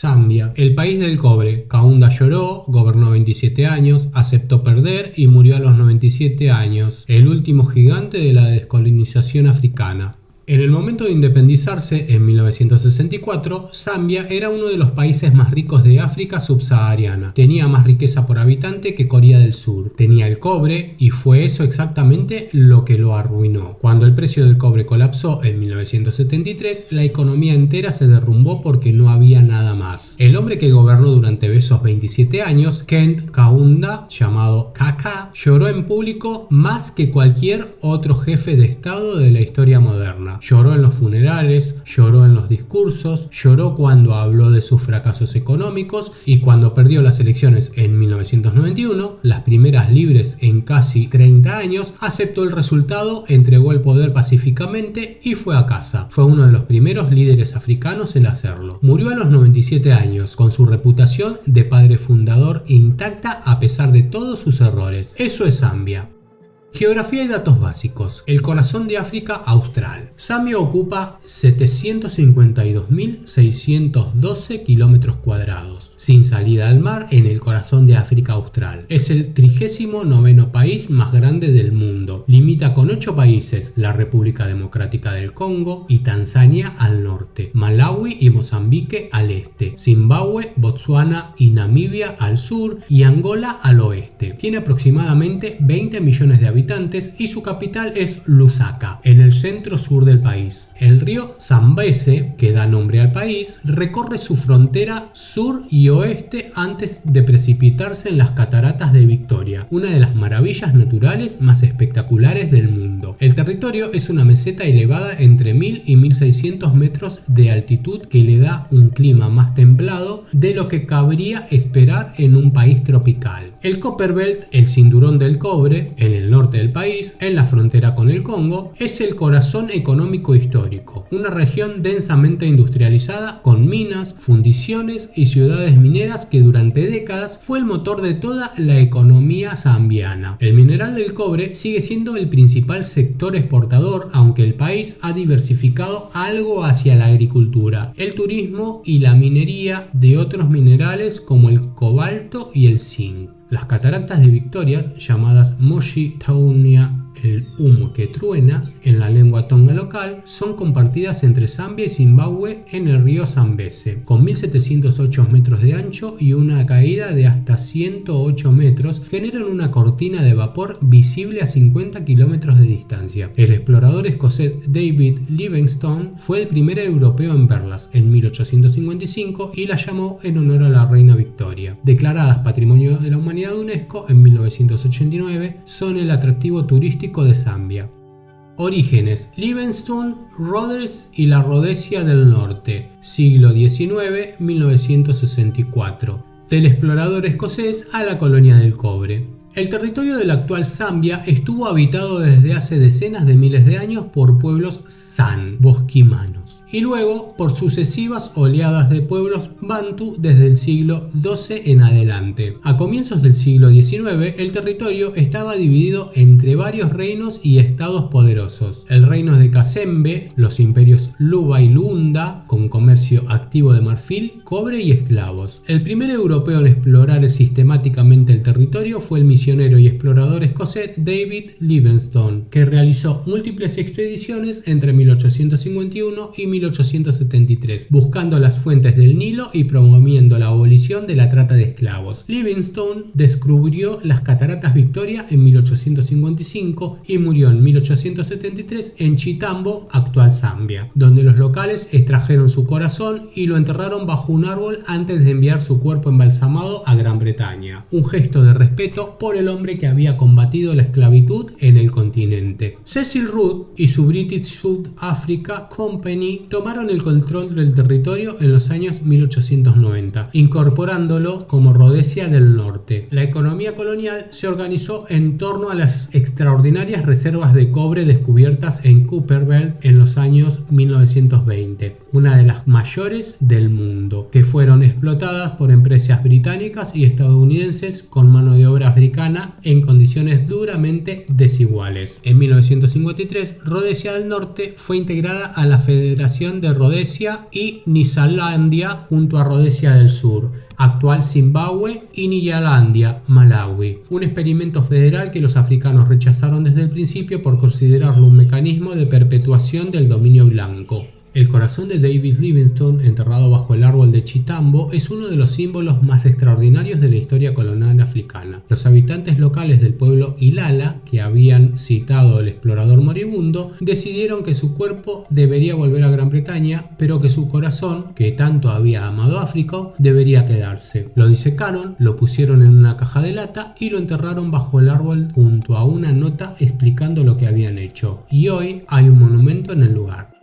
Zambia, el país del cobre. Kaunda lloró, gobernó 27 años, aceptó perder y murió a los 97 años, el último gigante de la descolonización africana. En el momento de independizarse, en 1964, Zambia era uno de los países más ricos de África subsahariana. Tenía más riqueza por habitante que Corea del Sur. Tenía el cobre y fue eso exactamente lo que lo arruinó. Cuando el precio del cobre colapsó en 1973, la economía entera se derrumbó porque no había nada más. El hombre que gobernó durante esos 27 años, Kent Kaunda, llamado Kaka, lloró en público más que cualquier otro jefe de Estado de la historia moderna. Lloró en los funerales, lloró en los discursos, lloró cuando habló de sus fracasos económicos y cuando perdió las elecciones en 1991, las primeras libres en casi 30 años, aceptó el resultado, entregó el poder pacíficamente y fue a casa. Fue uno de los primeros líderes africanos en hacerlo. Murió a los 97 años, con su reputación de padre fundador intacta a pesar de todos sus errores. Eso es Zambia. Geografía y datos básicos. El corazón de África Austral. Zambia ocupa 752.612 kilómetros cuadrados, sin salida al mar en el corazón de África Austral. Es el 39º país más grande del mundo. Limita con 8 países: la República Democrática del Congo y Tanzania al norte, Malawi y Mozambique al este, Zimbabue, Botsuana y Namibia al sur y Angola al oeste. Tiene aproximadamente 20 millones de habitantes y su capital es Lusaka, en el centro-sur del país. El río Zambeze, que da nombre al país, recorre su frontera sur y oeste antes de precipitarse en las cataratas de Victoria, una de las maravillas naturales más espectaculares del mundo. El territorio es una meseta elevada entre 1000 y 1600 metros de altitud que le da un clima más templado de lo que cabría esperar en un país tropical. El Copperbelt, el cinturón del cobre, en el norte del país, en la frontera con el Congo, es el corazón económico histórico, una región densamente industrializada con minas, fundiciones y ciudades mineras que durante décadas fue el motor de toda la economía zambiana. El mineral del cobre sigue siendo el principal sector exportador, aunque el país ha diversificado algo hacia la agricultura, el turismo y la minería de otros minerales como el cobalto y el zinc. Las cataratas de Victoria, llamadas Moshi Taunia, el humo que truena, en la lengua tonga local, son compartidas entre Zambia y Zimbabue en el río Zambeze, con 1708 metros de ancho y una caída de hasta 108 metros, generan una cortina de vapor visible a 50 kilómetros de distancia. El explorador escocés David Livingstone fue el primer europeo en verlas en 1855 y las llamó en honor a la reina Victoria. Declaradas Patrimonio de la Humanidad de UNESCO en 1989, son el atractivo turístico de Zambia. Orígenes: Livingstone, Rhodes y la Rhodesia del Norte, siglo XIX, 1964. Del explorador escocés a la colonia del cobre. El territorio de la actual Zambia estuvo habitado desde hace decenas de miles de años por pueblos San, bosquimanos, y luego por sucesivas oleadas de pueblos bantu desde el siglo XII en adelante. A comienzos del siglo XIX, el territorio estaba dividido entre varios reinos y estados poderosos. El reino de Kazembe, los imperios Luba y Lunda, con comercio activo de marfil, cobre y esclavos. El primer europeo en explorar sistemáticamente el territorio fue el misionero y explorador escocés David Livingstone, que realizó múltiples expediciones entre 1851 y 1873, buscando las fuentes del Nilo y promoviendo la abolición de la trata de esclavos. Livingstone descubrió las cataratas Victoria en 1855 y murió en 1873 en Chitambo, actual Zambia, donde los locales extrajeron su corazón y lo enterraron bajo un árbol antes de enviar su cuerpo embalsamado a Gran Bretaña. Un gesto de respeto por el hombre que había combatido la esclavitud en el continente. Cecil Root y su British South Africa Company tomaron el control del territorio en los años 1890, incorporándolo como Rhodesia del Norte. La economía colonial se organizó en torno a las extraordinarias reservas de cobre descubiertas en Copperbelt en los años 1920, una de las mayores del mundo, que fueron explotadas por empresas británicas y estadounidenses con mano de obra africana en condiciones duramente desiguales. En 1953, Rhodesia del Norte fue integrada a la Federación unificación de Rhodesia y Nyasalandia junto a Rhodesia del Sur, actual Zimbabue, y Nyalandia, Malawi. Un experimento federal que los africanos rechazaron desde el principio por considerarlo un mecanismo de perpetuación del dominio blanco. El corazón de David Livingstone, enterrado bajo el árbol de Chitambo, es uno de los símbolos más extraordinarios de la historia colonial africana. Los habitantes locales del pueblo Ilala, que habían citado al explorador moribundo, decidieron que su cuerpo debería volver a Gran Bretaña, pero que su corazón, que tanto había amado África, debería quedarse. Lo disecaron, lo pusieron en una caja de lata y lo enterraron bajo el árbol junto a una nota explicando lo que habían hecho. Y hoy hay un monumento en el lugar.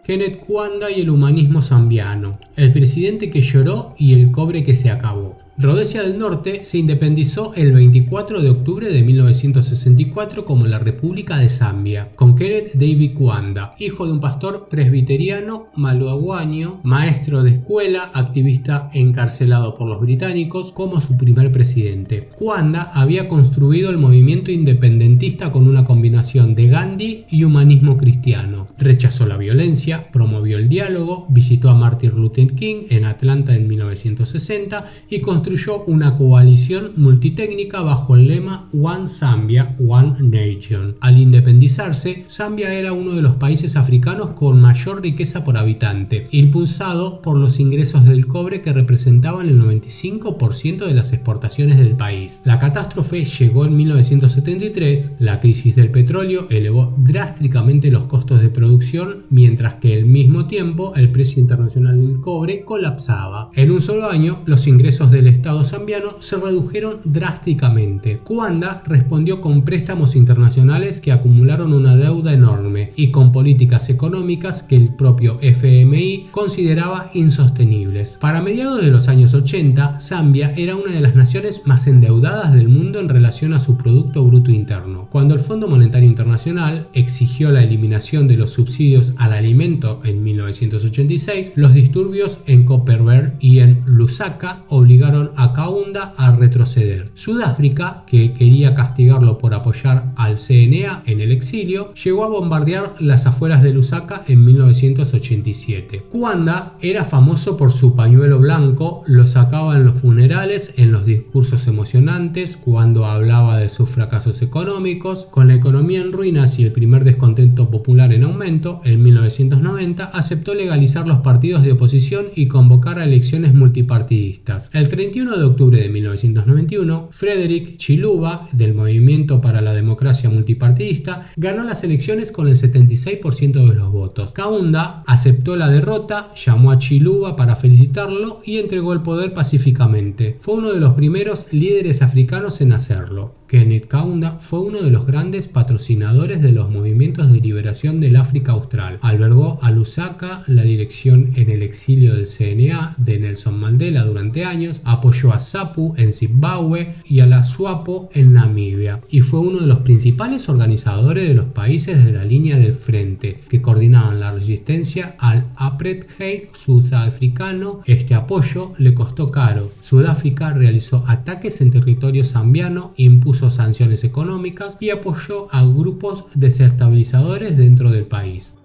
Kenneth Kaunda y el humanismo zambiano, el presidente que lloró y el cobre que se acabó. Rhodesia del Norte se independizó el 24 de octubre de 1964 como la República de Zambia, con Kenneth David Kaunda, hijo de un pastor presbiteriano malagueño, maestro de escuela, activista encarcelado por los británicos, como su primer presidente. Kaunda había construido el movimiento independentista con una combinación de Gandhi y humanismo cristiano. Rechazó la violencia, promovió el diálogo, visitó a Martin Luther King en Atlanta en 1960 y construyó una coalición multitécnica bajo el lema One Zambia, One Nation. Al independizarse, Zambia era uno de los países africanos con mayor riqueza por habitante, impulsado por los ingresos del cobre que representaban el 95% de las exportaciones del país. La catástrofe llegó en 1973, la crisis del petróleo elevó drásticamente los costos de producción, mientras que al mismo tiempo el precio internacional del cobre colapsaba. En un solo año, los ingresos del Estado zambiano se redujeron drásticamente. Kaunda respondió con préstamos internacionales que acumularon una deuda enorme y con políticas económicas que el propio FMI consideraba insostenibles. Para mediados de los años 80, Zambia era una de las naciones más endeudadas del mundo en relación a su Producto Bruto Interno. Cuando el Fondo Monetario Internacional exigió la eliminación de los subsidios al alimento en 1986, los disturbios en Copperbelt y en Lusaka obligaron a Kaunda a retroceder. Sudáfrica, que quería castigarlo por apoyar al CNA en el exilio, llegó a bombardear las afueras de Lusaka en 1987. Kaunda era famoso por su pañuelo blanco, lo sacaba en los funerales, en los discursos emocionantes, cuando hablaba de sus fracasos económicos. Con la economía en ruinas y el primer descontento popular en aumento, en 1990 aceptó legalizar los partidos de oposición y convocar a elecciones multipartidistas. El 31 de octubre de 1991, Frederick Chiluba, del Movimiento para la Democracia Multipartidista, ganó las elecciones con el 76% de los votos. Kaunda aceptó la derrota, llamó a Chiluba para felicitarlo y entregó el poder pacíficamente. Fue uno de los primeros líderes africanos en hacerlo. Kenneth Kaunda fue uno de los grandes patrocinadores de los movimientos de liberación del África Austral. Albergó a Lusaka, la dirección en el exilio del CNA de Nelson Mandela durante años, apoyó a ZAPU en Zimbabue y a la SWAPO en Namibia, y fue uno de los principales organizadores de los países de la línea del frente, que coordinaban la resistencia al apartheid sudafricano. Este apoyo le costó caro. Sudáfrica realizó ataques en territorio zambiano, impuso sanciones económicas y apoyó a grupos desestabilizadores dentro del país.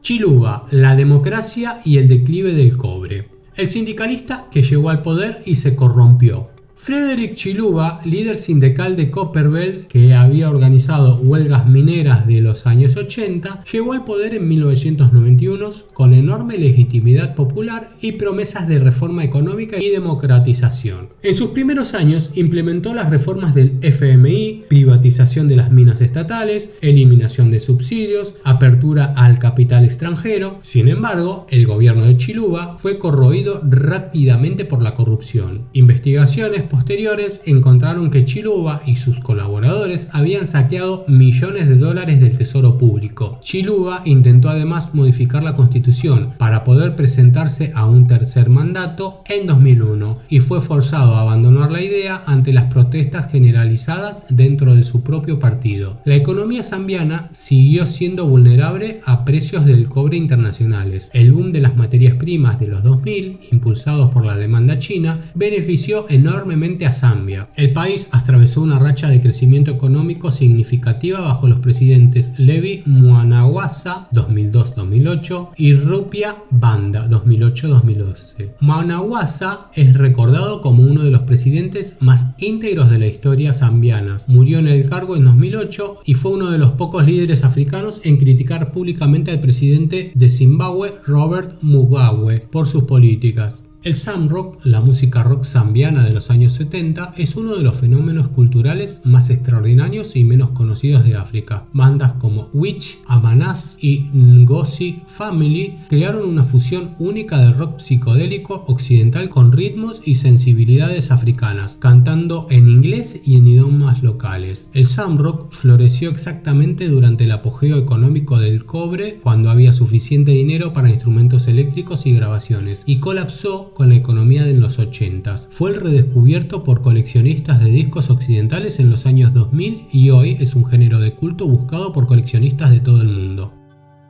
Chiluba, la democracia y el declive del cobre. El sindicalista que llegó al poder y se corrompió. Frederick Chiluba, líder sindical de Copperbelt que había organizado huelgas mineras de los años 80, llegó al poder en 1991 con enorme legitimidad popular y promesas de reforma económica y democratización. En sus primeros años implementó las reformas del FMI, privatización de las minas estatales, eliminación de subsidios, apertura al capital extranjero. Sin embargo, el gobierno de Chiluba fue corroído rápidamente por la corrupción. Investigaciones posteriores encontraron que Chiluba y sus colaboradores habían saqueado millones de dólares del tesoro público. Chiluba intentó además modificar la constitución para poder presentarse a un tercer mandato en 2001 y fue forzado a abandonar la idea ante las protestas generalizadas dentro de su propio partido. La economía zambiana siguió siendo vulnerable a precios del cobre internacionales. El boom de las materias primas de los 2000, impulsados por la demanda china, benefició enormemente enormemente a Zambia. El país atravesó una racha de crecimiento económico significativa bajo los presidentes Levi Mwanawasa 2002-2008 y Rupia Banda 2008-2012. Mwanawasa es recordado como uno de los presidentes más íntegros de la historia zambiana. Murió en el cargo en 2008 y fue uno de los pocos líderes africanos en criticar públicamente al presidente de Zimbabue, Robert Mugabe, por sus políticas. El Zamrock, la música rock zambiana de los años 70, es uno de los fenómenos culturales más extraordinarios y menos conocidos de África. Bandas como Witch, Amanaz y Ngozi Family crearon una fusión única de rock psicodélico occidental con ritmos y sensibilidades africanas, cantando en inglés y en idiomas locales. El Zamrock floreció exactamente durante el apogeo económico del cobre, cuando había suficiente dinero para instrumentos eléctricos y grabaciones, y colapsó con la economía de los 80s. Fue redescubierto por coleccionistas de discos occidentales en los años 2000 y hoy es un género de culto buscado por coleccionistas de todo el mundo.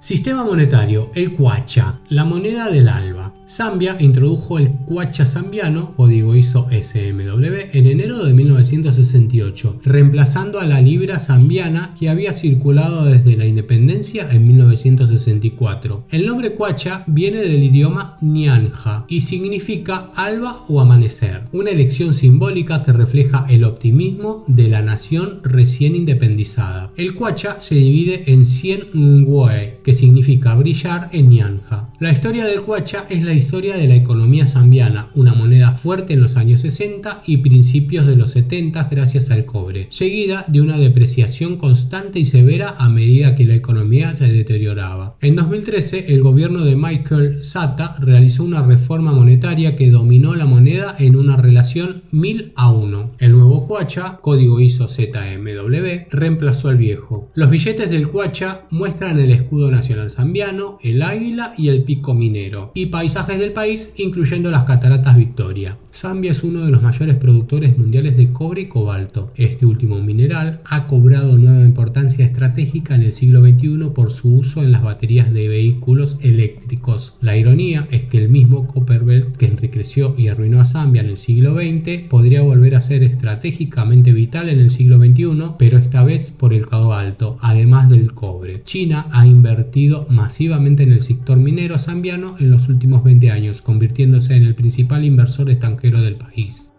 Sistema monetario, el kwacha, la moneda del alba. Zambia introdujo el kwacha zambiano, código ISO SMW, en enero de 1968, reemplazando a la libra zambiana que había circulado desde la independencia en 1964. El nombre kwacha viene del idioma nyanja y significa alba o amanecer, una elección simbólica que refleja el optimismo de la nación recién independizada. El kwacha se divide en 100 ngwe, que significa brillar en nyanja. La historia del kwacha es la historia de la economía zambiana, una moneda fuerte en los años 60 y principios de los 70 gracias al cobre, seguida de una depreciación constante y severa a medida que la economía se deterioraba. En 2013, el gobierno de Michael Sata realizó una reforma monetaria que dominó la moneda en una relación 1000-1. El nuevo kwacha, código ISO ZMW, reemplazó al viejo. Los billetes del kwacha muestran el escudo nacional zambiano, el águila y el pico minero, y paisajes del país, incluyendo las cataratas Victoria. Zambia es uno de los mayores productores mundiales de cobre y cobalto. Este último mineral ha cobrado nueva importancia estratégica en el siglo XXI por su uso en las baterías de vehículos eléctricos. La ironía es que el mismo Copperbelt que enriqueció y arruinó a Zambia en el siglo XX podría volver a ser estratégicamente vital en el siglo XXI, pero esta vez por el cobalto, además del cobre. China ha invertido masivamente en el sector minero zambiano en los últimos 20 años, convirtiéndose en el principal inversor extranjero del país.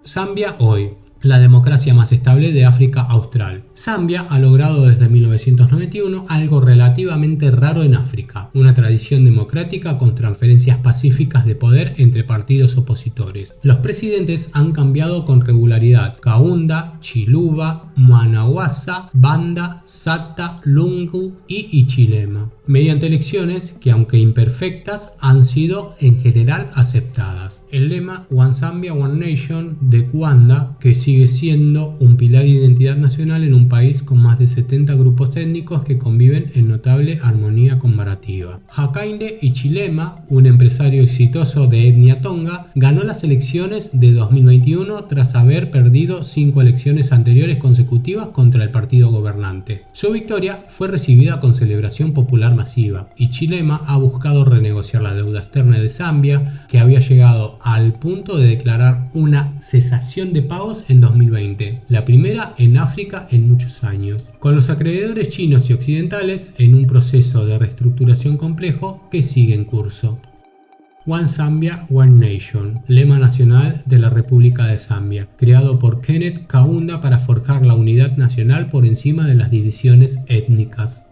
Zambia hoy. La democracia más estable de África Austral. Zambia ha logrado desde 1991 algo relativamente raro en África, una tradición democrática con transferencias pacíficas de poder entre partidos opositores. Los presidentes han cambiado con regularidad: Kaunda, Chiluba, Mwanawasa, Banda, Sata, Lungu y Hichilema, mediante elecciones que, aunque imperfectas, han sido en general aceptadas. El lema One Zambia, One Nation de Kaunda, que sigue siendo un pilar de identidad nacional en un país con más de 70 grupos étnicos que conviven en notable armonía comparativa. Hakainde Hichilema, un empresario exitoso de etnia tonga, ganó las elecciones de 2021 tras haber perdido 5 elecciones anteriores consecutivas contra el partido gobernante. Su victoria fue recibida con celebración popular masiva. Hichilema ha buscado renegociar la deuda externa de Zambia, que había llegado al punto de declarar una cesación de pagos en 2020, la primera en África en muchos años, con los acreedores chinos y occidentales en un proceso de reestructuración complejo que sigue en curso. One Zambia, One Nation, lema nacional de la República de Zambia, creado por Kenneth Kaunda para forjar la unidad nacional por encima de las divisiones étnicas.